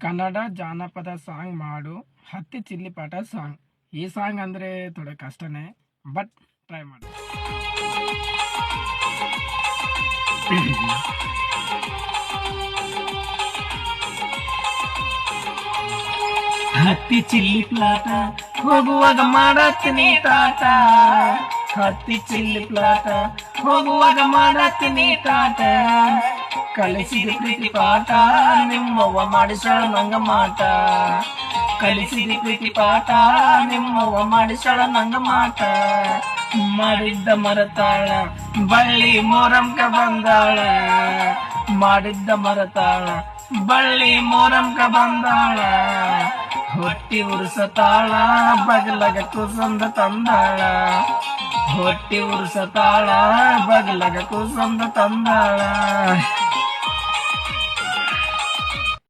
ಕನ್ನಡ ಜಾನಪದ ಸಾಂಗ್ ಮಾಡು ಹತ್ತಿ ಚಿಲ್ಲಿಪಾಟ ಸಾಂಗ್. ಈ ಸಾಂಗ್ ಅಂದರೆ ಥೋಡೆ ಕಷ್ಟನೇ, ಬಟ್ ಟ್ರೈ ಮಾಡಿ. ಹತ್ತಿ ಚಿಲ್ಲಿ ಪ್ಲಾಟ ಹೋಗುವಾಗ ಮಾಡತ್ತೀನಿ ತಾಟ, ಹತ್ತಿ ಚಿಲ್ಲಿ ಪ್ಲಾಟ ಹೋಗುವಾಗ ಮಾಡತ್ತೀನಿ ತಾಟ. ಕಲಿಸಿದ ಪ್ರೀತಿ ಪಾಠ ನಿಮ್ಮವ್ವ ಮಾಡಿಸಳ ನಂಗ ಮಾಟ, ಕಲಿಸಿದ ಪ್ರೀತಿ ಪಾಠ ನಿಮ್ಮವ್ವ ಮಾಡಿಸಳ ನಂಗ ಮಾಟ. ಮಾಡಿದ್ದ ಮರತಾಳ ಬಳ್ಳಿ ಮೋರಂಕ ಬಂದಾಳ, ಮಾಡಿದ್ದ ಮರತಾಳ ಬಳ್ಳಿ ಮೋರಂಕ ಬಂದಾಳ. ಹೊಟ್ಟಿ ಉರ್ಸತಾಳ ಬಗಲಗ ಕುಸಂದ ತಂದಾಳ, ಹೊಟ್ಟಿ ಉರ್ಸತಾಳ ಬಗಲಗ ಕುಸಂದ ತಂದಾಳ.